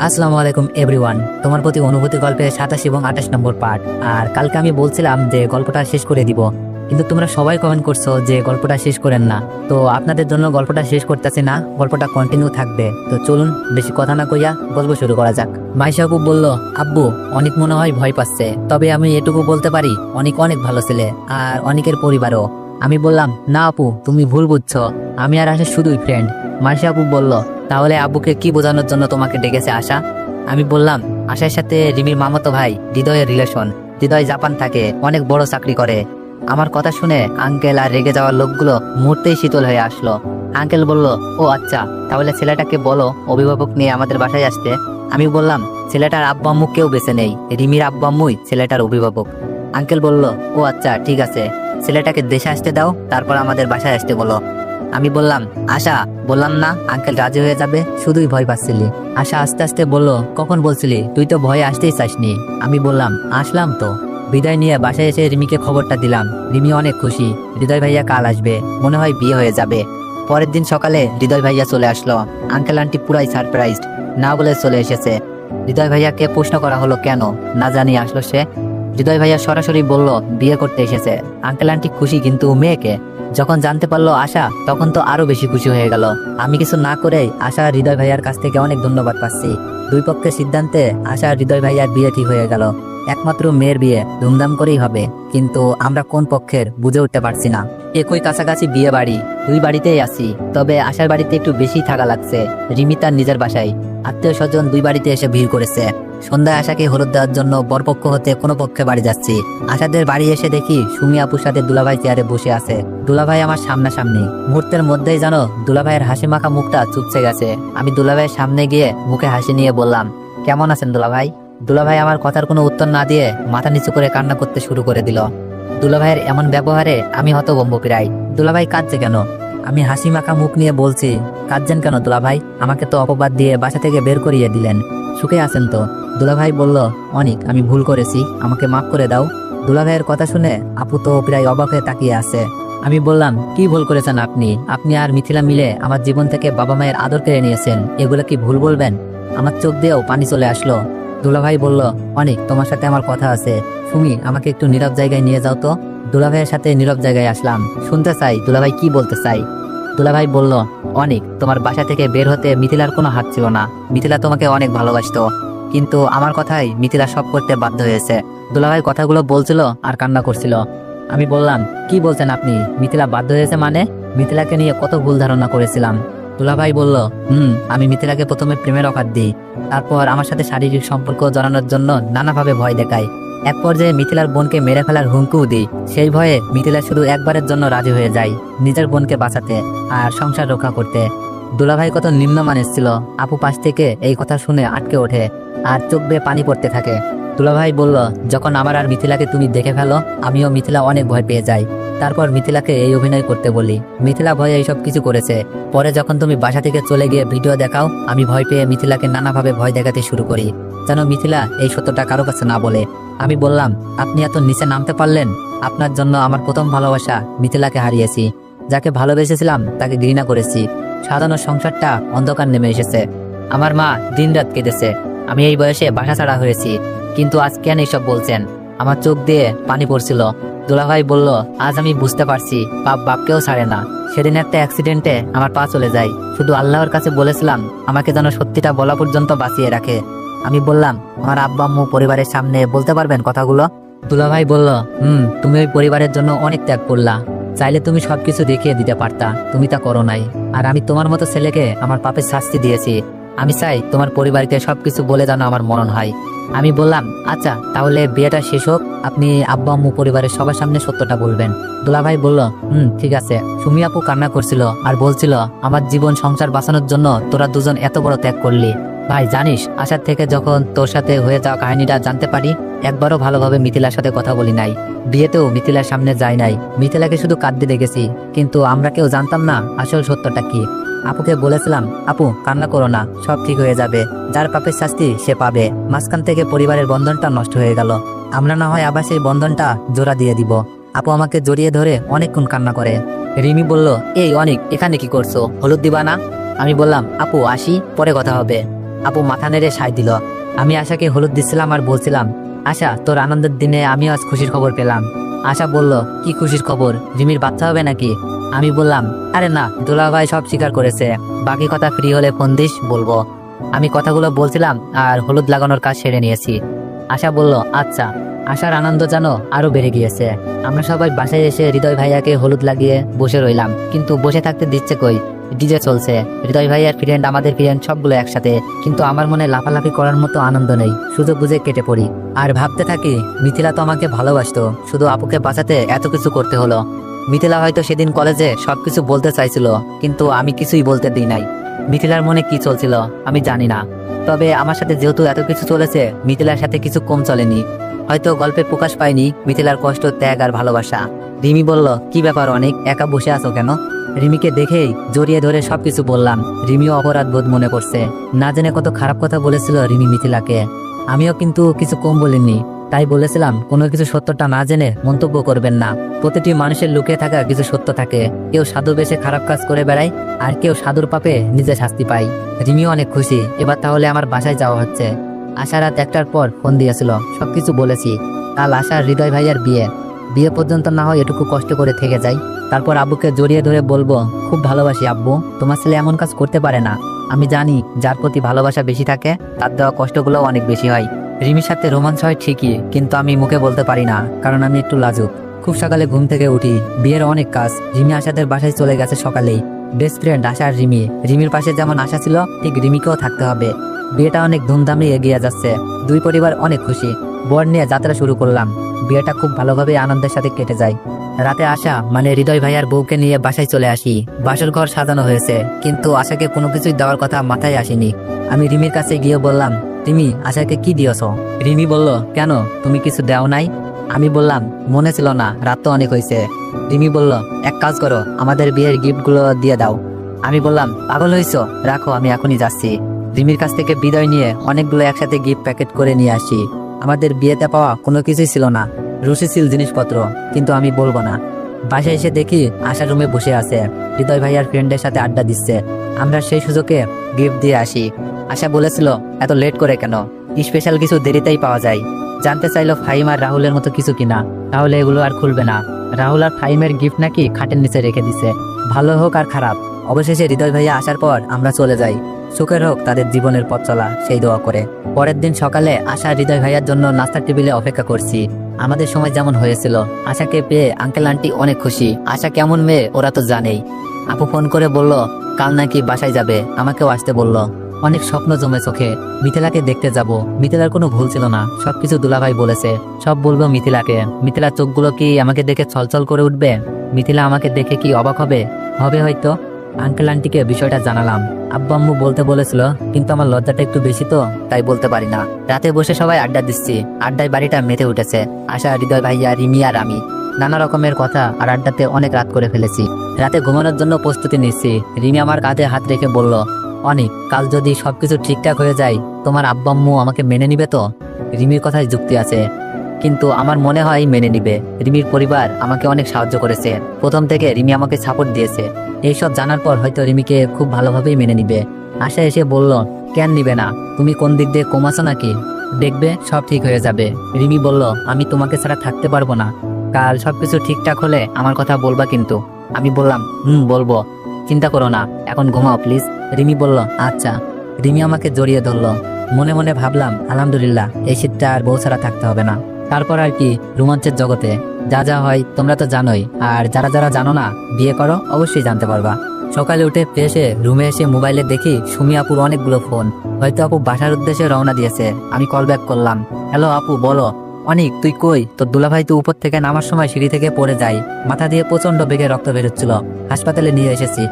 আসসালামু আলাইকুম এভরিওয়ান। তোমার প্রতি অনুভূতি গল্পের 27 এবং 28 নম্বর পার্ট। আর কালকে আমি বলছিলাম যে গল্পটা শেষ করে দিব, কিন্তু তোমরা সবাই কমেন্ট করছো যে গল্পটা শেষ করেন না। তো আপনাদের জন্য গল্পটা শেষ করতেছি না, গল্পটা কন্টিনিউ থাকবে। তো চলুন বেশি কথা না কইয়া গল্প শুরু করা যাক। মাইশা আপু বলল, আব্বু অনেক মনে হয় ভয় পাচ্ছে, তবে আমি এটুকু বলতে পারি অনেক অনেক ভালো ছেলে, আর অনেকের পরিবারও। আমি বললাম, না আপু তুমি ভুল বুঝছো, আমি আর আশা শুধুই ফ্রেন্ড। মাইশা আপু বলল, তাহলে আব্বুকে কি বোঝানোর জন্য তোমাকে ডেকেছে আশা? আমি বললাম, আশার সাথে রিমির মামাতো ভাই হৃদয়ের রিলেশন। হৃদয় জাপান থাকে, অনেক বড় চাকরি করে। আমার কথা শুনে আঙ্কেল আর রেগে যাওয়ার লোকগুলো মুহূর্তেই শীতল হয়ে আসলো। আঙ্কেল বলল, ও আচ্ছা, তাহলে ছেলেটাকে বলো অভিভাবক নিয়ে আমাদের বাসায় আসতে। আমি বললাম, ছেলেটার আব্বা আম্মু কেউ বেঁচে নেই, রিমির আব্বা আম্মুই ছেলেটার অভিভাবক। আঙ্কেল বলল, ও আচ্ছা ঠিক আছে, ছেলেটাকে দেশে আসতে দাও, তারপর আমাদের বাসায় আসতে বলো। আমি বললাম, আশা বললাম না আঙ্কেল রাজি হয়ে যাবে, শুধুই ভয় পাচ্ছিলি। আশা আস্তে আস্তে বলল, কখন বলছিলি? তুই তো ভয়ে আসতেই চাসনি। আমি বললাম, আসলাম তো। বিদায় নিয়ে বাসায় এসে রিমিকে খবরটা দিলাম। রিমি অনেক খুশি, হৃদয় ভাইয়া কাল আসবে, মনে হয় বিয়ে হয়ে যাবে। পরের দিন সকালে হৃদয় ভাইয়া চলে আসলো। আঙ্কেল আন্টি পুরাই সারপ্রাইজড, না বলে চলে এসেছে। হৃদয় ভাইয়াকে প্রশ্ন করা হলো কেন, না জানি আসলো সে। হৃদয় ভাইয়া সরাসরি বলল বিয়ে করতে এসেছে। আঙ্কেল আন্টি খুশি, কিন্তু মেয়েকে যখন জানতে পারলো আশা, তখন তো আরো বেশি খুশি হয়ে গেল। আমি কিছু না করেই আশা আর হৃদয় ভাইয়ার কাছ থেকে অনেক ধন্যবাদ পাচ্ছি। দুই পক্ষের সিদ্ধান্তে আশা আর হৃদয় ভাইয়ার বিয়ে ঠিক হয়ে গেল। একমাত্র মেয়ের বিয়ে ধুমধাম করেই হবে, কিন্তু আমরা কোন পক্ষের বুঝে উঠতে পারছি না। একই কাছাকাছি বিয়ে বাড়ি, দুই বাড়িতেই আছি, তবে আশার বাড়িতে একটু বেশি থাকা লাগছে। রিমি তার নিজের বাসায়, আত্মীয় স্বজন দুই বাড়িতে এসে ভিড় করেছে। সন্ধ্যায় আশাকে হলুদ দেওয়ার জন্য বরপক্ষ হতে কোনো পক্ষে বাড়ি যাচ্ছি। আশাদের বাড়ি এসে দেখি সুমি আপুর সাথে দুলাভাই চেয়ারে বসে আছে। দুলাভাই আমার সামনাসামনি। মুহূর্তের মধ্যেই জানো দুলাভাইয়ের হাসি মাখা মুখটা চুপসে গেছে। আমি দুলাভাইয়ের সামনে গিয়ে মুখে হাসি নিয়ে বললাম, কেমন আছেন দুলাভাই? দুলাভাই আমার কথার কোনো উত্তর না দিয়ে মাথা নিচু করে কান্না করতে শুরু করে দিল। দুলাভাইয়ের এমন ব্যবহারে আমি হতভম্ব প্রায়। দুলাভাই কাঁদছে কেন? আমি হাসি মাখা মুখ নিয়ে বলছি, কাঁদছেন কেন দুলাভাই? আমাকে তো অপবাদ দিয়ে বাসা থেকে বের করিয়ে দিলেন, সুখে আছেন তো? দুলাভাই বলল, অনেক, আমি ভুল করেছি, আমাকে মাফ করে দাও। দুলাভাইয়ের কথা শুনে আপু তো প্রায় অবাক হয়ে তাকিয়ে আছে। আমি বললাম, কি ভুল করেছেন আপনি? আপনি আর মিথিলা মিলে আমার জীবন থেকে বাবা মায়ের আদর কেড়ে নিয়েছেন, এগুলো কি ভুল বলবেন? আমার চোখ দিয়েও পানি চলে আসলো। দুলাভাই বলল, অনেক, তোমার সাথে আমার কথা আছে। সুমি, আমাকে একটু নীরব জায়গায় নিয়ে যাও তো। দুলাভাইয়ের সাথে নীরব জায়গায় আসলাম, শুনতে চাই দুলাভাই কি বলতে চাই। দুলাভাই বলল, অনেক, তোমার বাসা থেকে বের হতে মিথিলার কোনো হাত ছিল না। মিথিলা তোমাকে অনেক ভালোবাসতো, কিন্তু আমার কথাই মিথিলা সব করতে বাধ্য হয়েছে। দুলাভাই কথাগুলো বলছিল আর কান্না করছিল। আমি বললাম, কি বলছেন আপনি? মিথিলা বাধ্য হয়েছে মানে? মিথিলাকে নিয়ে কত ভুল ধারণা করেছিলাম। দুলাভাই বলল, আমি মিথিলাকে প্রথমে প্রেমের অফার দিই, তারপর আমার সাথে শারীরিক সম্পর্ক জড়ানোর জন্য নানাভাবে ভয় দেখাই। এক পর্যায়ে মিথিলার বোনকে মেরে ফেলার হুমকিও দিই। সেই ভয়ে মিথিলা শুধু একবারের জন্য রাজি হয়ে যায়, নিজের বোনকে বাঁচাতে আর সংসার রক্ষা করতে। দুলাভাই কত নিম্নমানের ছিল। আপু পাশ থেকে এই কথা শুনে আটকে ওঠে আর চোখ বেয়ে পানি পড়তে থাকে। দুলাভাই বলল, যখন আমার আর মিথিলাকে তুমি দেখে ফেলো, আমিও মিথিলা অনেক ভয় পেয়ে যাই। তারপর মিথিলাকে এই অভিনয় করতে বলি। মিথিলা ভয়ে এইসব কিছু করেছে। পরে যখন তুমি বাসা থেকে চলে গিয়ে ভিডিও দেখাও, আমি ভয় পেয়ে মিথিলাকে নানাভাবে ভয় দেখাতে শুরু করি, যেন মিথিলা এই সত্যটা কারো কাছে না বলে। আমি বললাম, আপনি এত নিচে নামতে পারলেন? আপনার জন্য আমার প্রথম ভালোবাসা মিথিলাকে হারিয়েছি। যাকে ভালোবেসেছিলাম তাকে ঘৃণা করেছি। সাজানো সংসারটা অন্ধকার নেমে এসেছে। আমার মা দিনরাত কেঁদেছে। আমি এই বয়সে বাসা ছাড়া হয়েছি, কিন্তু আজ কেন এইসব বলছেন? আমার চোখ দিয়ে পানি পড়ছিল। দুলাভাই বলল, আজ আমি বুঝতে পারছি বাপ বাপকেও ছাড়ে না। সেদিন একটা অ্যাক্সিডেন্টে আমার পা চলে যায়, শুধু আল্লাহর কাছে বলেছিলাম আমাকে যেন সত্যিটা বলা পর্যন্ত বাঁচিয়ে রাখে। আমি বললাম, আমার আব্বা আম্মু পরিবারের সামনে বলতে পারবেন কথাগুলো? দুলাভাই বলল, তুমি ওই পরিবারের জন্য অনেক ত্যাগ করলা। চাইলে তুমি সবকিছু দেখিয়ে দিতে পারতা, তুমি তা করো নাই। আর আমি তোমার মতো ছেলেকে আমার পাপের শাস্তি দিয়েছি। আমি চাই তোমার পরিবারকে সবকিছু বলে যেন আমার মরণ হয়। আমি বললাম, আচ্ছা তাহলে বিয়েটা শেষ হোক, আপনি আব্বা আম্মু পরিবারের সবার সামনে সত্যটা বলবেন। দুলাভাই বলল, ঠিক আছে। সুমি আপু কান্না করছিল আর বলছিল, আমার জীবন সংসার বাঁচানোর জন্য তোরা দুজন এত বড় ত্যাগ করলি। ভাই জানিস, আসার থেকে যখন তোর সাথে হয়ে যাওয়া কাহিনীটা জানতে পারি, একবারও ভালোভাবে মিথিলার সাথে কথা বলি নাই। বিয়েতেও মিথিলার সামনে যাই নাই, মিথিলাকে শুধু কাঁদতে দেখেছি। কিন্তু আমরা কেউ জানতাম না আসল সত্যটা কি। আপুকে বলেছিলাম, আপু কান্না করো না, সব ঠিক হয়ে যাবে, যার পাপের শাস্তি সে পাবে। মাঝখান থেকে পরিবারের বন্ধনটা নষ্ট হয়ে গেল। আমরা না হয় আবার সেই বন্ধনটা জোড়া দিয়ে দিব। আপু আমাকে জড়িয়ে ধরে অনেকক্ষণ কান্না করে। রিমি বলল, এই অনেক, এখানে কি করছো? হলুদ দিবা না? আমি বললাম, আপু আসি, পরে কথা হবে। আপু মাথা নেড়ে সায় দিল। আমি আশাকে হলুদ দিচ্ছিলাম আর বলছিলাম, আশা তোর আনন্দের দিনে আমিও আজ খুশির খবর পেলাম। আশা বলল, কি খুশির খবর? রিমির বাচ্চা হবে নাকি? আমি বললাম, আরে না, দুলাভাই সব স্বীকার করেছে, বাকি কথা ফ্রি হলে ফোন দিস, বলবো। আমি কথাগুলো বলছিলাম আর হলুদ লাগানোর কাজ সেরে নিয়েছি। আশা বলল, আচ্ছা। আশার আনন্দ যেন আরো বেড়ে গিয়েছে। আমরা সবাই বাসায় এসে হৃদয় ভাইয়াকে হলুদ লাগিয়ে বসে রইলাম, কিন্তু বসে থাকতে দিচ্ছে কই, ডিজে চলছে। হৃদয় ভাইয়ার ফ্রেন্ড, আমাদের ফ্রেন্ড, সবগুলো একসাথে। কিন্তু আমার মনে লাফালাফি করার মতো আনন্দ নেই, সুযোগ বুঝে কেটে পড়ি। আর ভাবতে থাকি, মিথিলা তো আমাকে ভালোবাসতো, শুধু আপুকে বাঁচাতে এত কিছু করতে হলো। মিথিলা হয়তো সেদিন কলেজে সবকিছু বলতে চাইছিল, কিন্তু আমি কিছুই বলতে দিই নাই। মিথিলার মনে কি চলছিল আমি জানি না, তবে আমার সাথে যেহেতু এত কিছু চলেছে, মিথিলার সাথে কিছু কম চলেনি। হয়তো গল্পে প্রকাশ পায়নি মিথিলার কষ্ট, ত্যাগ আর ভালোবাসা। রিমি বলল, কি ব্যাপার অনেক, একা বসে আছো কেন? রিমিকে দেখেই জড়িয়ে ধরে সবকিছু বললাম। রিমিও অপরাধ বোধ মনে করছে, না জেনে কত খারাপ কথা বলেছিল রিমি মিথিলাকে। আমিও কিন্তু কিছু কম বলিনি, তাই বলেছিলাম কোনো কিছু সত্যটা না জেনে মন্তব্য করবেন না। প্রতিটি মানুষের লুকিয়ে থাকা কিছু সত্য থাকে। কেউ সাধু বেশে খারাপ কাজ করে বেড়ায়, আর কেউ সাধুর পাপে নিজে শাস্তি পায়। রিমিও অনেক খুশি, এবার তাহলে আমার বাসায় যাওয়া হচ্ছে। আশা রাত 1টার পর ফোন দিয়েছিল, সবকিছু বলেছি। কাল আশার হৃদয় ভাইয়ার বিয়ে পর্যন্ত না হয় এটুকু কষ্ট করে থেকে যাই। তারপর আব্বুকে জড়িয়ে ধরে বলবো, খুব ভালোবাসি আব্বু, তোমার ছেলে এমন কাজ করতে পারে না। আমি জানি যার প্রতি ভালোবাসা বেশি থাকে তার দেওয়া কষ্টগুলো অনেক বেশি হয়। রিমির সাথে রোমান্স হয় ঠিকই, কিন্তু আমি মুখে বলতে পারি না, কারণ আমি একটু লাজুক। খুব সকালে ঘুম থেকে উঠি, বিয়ের অনেক কাজ। রিমি আশাদের বাসায় চলে গেছে সকালেই। বেস্ট ফ্রেন্ড আশা আর রিমি, রিমির পাশে যেমন আশা ছিল ঠিক রিমিকেও থাকতে হবে। বিয়েটা অনেক ধুমধামে এগিয়ে যাচ্ছে, দুই পরিবার অনেক খুশি। বর নিয়ে যাত্রা শুরু করলাম। বিয়েটা খুব ভালোভাবে আনন্দের সাথে কেটে যায়। রাতে আশা মানে হৃদয় ভাইয়ার বউকে নিয়ে বাসায় চলে আসি। বাসর ঘর সাজানো হয়েছে, কিন্তু আশাকে কোনো কিছুই দেওয়ার কথা মাথায় আসেনি। আমি রিমির কাছে গিয়ে বললাম, রিমি, আশাকে কি দিয়েছ? রিমি বলল, কেন, তুমি কিছু দেও নাই? আমি বললাম, মনে ছিল না, রাত তো অনেক হয়েছে। রিমি বলল, এক কাজ করো, আমাদের বিয়ের গিফটগুলো দিয়ে দাও। আমি বললাম, পাগল হয়েছো, রাখো, আমি এখনই যাচ্ছি। রিমির কাছ থেকে বিদায় নিয়ে অনেকগুলো একসাথে গিফট প্যাকেট করে নিয়ে আসি। আমাদের বিয়েতে পাওয়া কোনো কিছুই ছিল না, রুচিশীল জিনিসপত্র, কিন্তু আমি বলবো না। বাসায় এসে দেখি আশা রুমে বসে আছে, হৃদয় ভাইয়ার ফ্রেন্ডের সাথে আড্ডা দিচ্ছে। আমরা সেই সুযোগে গিফট দিয়ে আসি। আশা বলেছিল, এত লেট করে কেন, স্পেশাল কিছু দেরিতেই পাওয়া যায়। জানতে চাইলো ফাহিম আর রাহুলের মতো কিছু কিনা, তাহলে এগুলো আর খুলবে না। রাহুল আর ফাহিমের গিফট নাকি খাটের নিচে রেখে দিছে। ভালো হোক আর খারাপ, অবশেষে হৃদয় ভাইয়া আসার পর আমরা চলে যাই। সুখের হোক তাদের জীবনের পথ চলা, সেই দোয়া করে। পরের দিন সকালে আশা হৃদয় ভাইয়ার জন্য নাস্তার টেবিলে অপেক্ষা করছি। আমাদের সময় যেমন হয়েছিল। আশাকে পেয়ে আঙ্কেল আন্টি অনেক খুশি। আশা কেমন মেয়ে ওরা তো জানেই। আপু ফোন করে বলল, কাল নাকি বাসায় যাবে, আমাকেও আসতে বলল। অনেক স্বপ্ন জমে চোখে, মিথিলাকে দেখতে যাব। মিথিলার কোনো ভুল ছিল না, সবকিছু দুলাভাই বলেছে। সব বলবো মিথিলাকে। মিথিলার চোখগুলো কি আমাকে দেখে ছলছল করে উঠবে? মিথিলা আমাকে দেখে কি অবাক হবে? হবে হয়তো। আঙ্কেল আন্টিকে বিষয়টা জানালাম। আব্বু আম্মু বলতে বলেছিল, কিন্তু আমার লজ্জাটা একটু বেশি তো, তাই বলতে পারি না। রাতে বসে সবাই আড্ডা দিচ্ছি। আড্ডায় বাড়িটা মেতে উঠেছে। আশা, হৃদয় ভাইয়া, রিমি আর আমি। নানা রকমের কথা আর আড্ডাতে অনেক রাত করে ফেলেছি। রাতে ঘুমানোর জন্য প্রস্তুতি নিচ্ছি। রিমি আমার কাঁধে হাত রেখে বলল, অনেক, কাল যদি সবকিছু ঠিকঠাক হয়ে যায়, তোমার আব্বু আম্মু আমাকে মেনে নিবে তো? রিমির কথায় যুক্তি আছে, কিন্তু আমার মনে হয় মেনে নিবে। রিমির পরিবার আমাকে অনেক সাহায্য করেছে। প্রথম থেকে রিমি আমাকে সাপোর্ট দিয়েছে। এইসব জানার পর হয়তো রিমিকে খুব ভালোভাবেই মেনে নিবে। আশা এসে বলল, কেন নিবে না? তুমি কোন দিক দিয়ে কম আছো নাকি? দেখবে সব ঠিক হয়ে যাবে। রিমি বলল, আমি তোমাকে ছাড়া থাকতে পারবো না। কাল সবকিছু ঠিকঠাক হলে আমার কথা বলবা কিন্তু। আমি বললাম, বলবো, চিন্তা করো না, এখন ঘুমাও প্লিজ। রিমি বলল, আচ্ছা। রিমি আমাকে জড়িয়ে ধরলো। মনে মনে ভাবলাম, আলহামদুলিল্লাহ, এই শীতটা আর বউ ছাড়া থাকতে হবে না। তারপর আর কি, রোমাঞ্চের জগতে যা যা হয় তোমরা তো জানোই। আর যারা যারা জানো না, বিয়ে করো, অবশ্যই জানতে পারবা। সকালে উঠে ফ্রেশে রুমে এসে মোবাইলে দেখি সুমি আপুর অনেকগুলো ফোন। হয়তো আপু বাসার উদ্দেশ্যে রওনা দিয়েছে। আমি কল ব্যাক করলাম, হ্যালো আপু, বলো। অনেক, তুই কই? তোর দুলাভাই তো উপর থেকে নামার সময় সিঁড়ি থেকে পড়ে যায়, মাথা দিয়ে প্রচন্ড বেগে রক্ত বেরোচ্ছিল, হাসপাতালে নিয়ে এসেছি।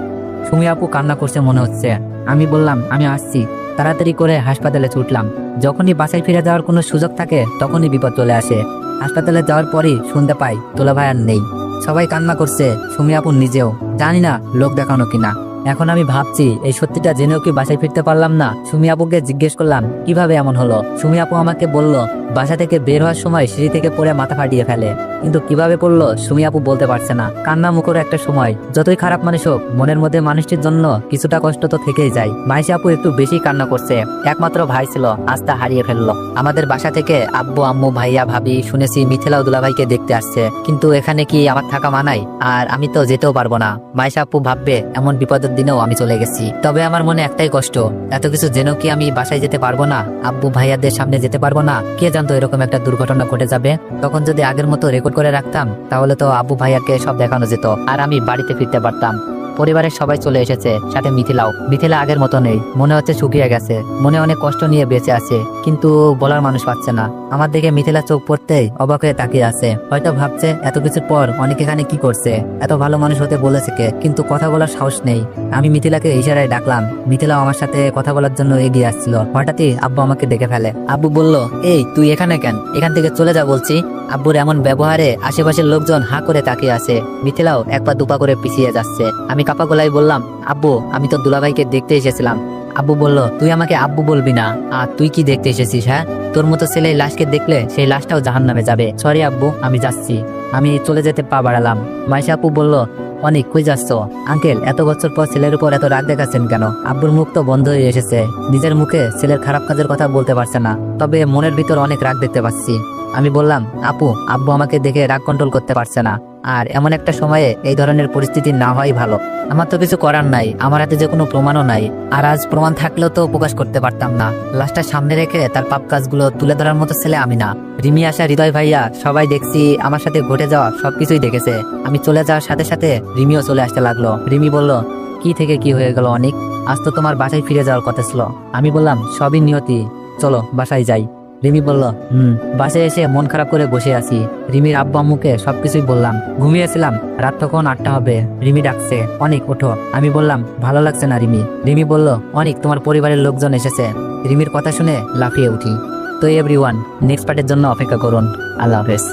সুমি আপু কান্না করছে মনে হচ্ছে। আমি বললাম, আমি আসছি। তাড়াতাড়ি করে হাসপাতালে ছুটলাম। যখনই বাসায় ফিরে যাওয়ার কোনো সুযোগ থাকে তখনই বিপদ চলে আসে। হাসপাতালে যাওয়ার পরই শুনতে পাই দুলাভাই আর নেই। সবাই কান্না করছে, সুমি আপু নিজেও। জানি না লোক দেখানো কিনা। এখন আমি ভাবছি, এই সত্যিটা জেনেও কি বাসায় ফিরতে পারলাম না। সুমি আপুকে জিজ্ঞেস করলাম, কিভাবে এমন হলো? সুমি আপু আমাকে বলল, বাসা থেকে বের হওয়ার সময় সিঁড়ি থেকে পড়ে মাথা ফাটিয়ে ফেলে, কিন্তু কিভাবে পড়লো সুমি আপু বলতে পারছে না। কান্না মুখর একটা সময়, যতই খারাপ মানুষ হোক মনের মধ্যে মানুষটির জন্য কিছুটা কষ্ট তো থেকেই যায়। মাইশা আপু একটু বেশি কান্না করছে, একমাত্র ভাই ছিল আজ তা হারিয়ে ফেললো। আমাদের বাসা থেকে আব্বু আম্মু ভাইয়া ভাবি শুনেছি মিথিলা ও দুলাভাইকে দেখতে আসছে, কিন্তু এখানে কি আমার থাকা মানায়? আর আমি তো যেতেও পারবো না। মাইশা আপু ভাববে এমন বিপদের দিনেও আমি চলে গেছি। তবে আমার মনে একটাই কষ্ট, এত কিছু জেনেও কি আমি বাসায় যেতে পারবো না, আব্বু ভাইয়াদের সামনে যেতে পারবো না? কে জানতো এরকম একটা দুর্ঘটনা ঘটে যাবে। তখন যদি আগের মতো রেকর্ড করে রাখতাম তাহলে তো আব্বু ভাইয়াকে সব দেখানো যেত আর আমি বাড়িতে ফিরতে পারতাম। পরিবারের সবাই চলে এসেছে, সাথে মিথিলাও। মিথিলা আগের মতো নেই, মনে হচ্ছে শুকিয়ে গেছে, মনে অনেক কষ্ট নিয়ে বেঁচে আছে, কিন্তু বলার মানুষ পাচ্ছে না। আমার দিকে মিথিলা চোখ পড়তেই অবাক হয়ে তাকিয়ে আছে, হয়তো ভাবছে এত কিছুর পর অনেক এখানে কি করছে, এত ভালো মানুষ হতে বলেছে কে, কিন্তু কথা বলার সাহস নেই। আমি মিথিলাকে ইশারায় ডাকলাম, মিথিলাও আমার সাথে কথা বলার জন্য এগিয়ে আসছিল। হঠাৎই আব্বু আমাকে দেখে ফেলে। আব্বু বলল, এই তুই এখানে কেন? এখান থেকে চলে যা বলছি। আব্বুর এমন ব্যবহারে আশেপাশের লোকজন হাঁ করে তাকিয়ে আছে। মিথিলাও এক পা দুপা করে পিছিয়ে যাচ্ছে। আমি কাপা গলায় বললাম, আব্বু আমি তো দুলাভাইকে দেখতে এসেছিলাম। আব্বু বলল, তুই আমাকে আব্বু বলবি না, আর তুই কি দেখতে এসেছিস? হ্যাঁ, তোর মতো ছেলে লাশকে দেখলে সেই লাশটাও জাহান্নামে যাবে। সরি আব্বু, আমি যাচ্ছি। আমি চলে যেতে পা বাড়ালাম। মাইশা আপু বলল, অনেক কই যাচ্ছ? আঙ্কেল এত বছর পর ছেলের উপর এত রাগ দেখাচ্ছেন কেন? আব্বুর মুখ তো বন্ধ হয়ে এসেছে, নিজের মুখে ছেলের খারাপ কাজের কথা বলতে পারছে না, তবে মনের ভিতর অনেক রাগ দেখতে পাচ্ছি। আমি বললাম, আপু আব্বু আমাকে দেখে রাগ কন্ট্রোল করতে পারছে না, আর এমন একটা সময়ে এই ধরনের পরিস্থিতি না হওয়াই ভালো। আমার তো কিছু করার নাই, আমার হাতে যে কোনো প্রমাণও নাই, আর আজ প্রমাণ থাকলেও তো প্রকাশ করতে পারতাম না। লাশটা সামনে রেখে তার পাপ কাজগুলো তুলে ধরার মতো ছেলে আমি না। রিমি আসা, হৃদয় ভাইয়া সবাই দেখছি আমার সাথে ঘটে যাওয়া সবকিছুই দেখেছে। আমি চলে যাওয়ার সাথে সাথে রিমিও চলে আসতে লাগলো। রিমি বলল, কি থেকে কি হয়ে গেল অনেক? আজ তো তোমার বাসায় ফিরে যাওয়ার কথা ছিল। আমি বললাম, সবই নিয়তি, চলো বাসায় যাই। রিমি বলল, বাসায় এসে মন খারাপ করে বসে আছি। রিমির আব্বু আম্মুকে সবকিছুই বললাম। ঘুমিয়েছিলাম, রাত তখন 8টা হবে। রিমি ডাকছে, অনেক ওঠো। আমি বললাম, ভালো লাগছে না রিমি। রিমি বলল, অনেক তোমার পরিবারের লোকজন এসেছে। রিমির কথা শুনে লাফিয়ে উঠি। তো এভরিওয়ান, নেক্সট পার্টের জন্য অপেক্ষা করুন। আল্লাহ হাফেজ।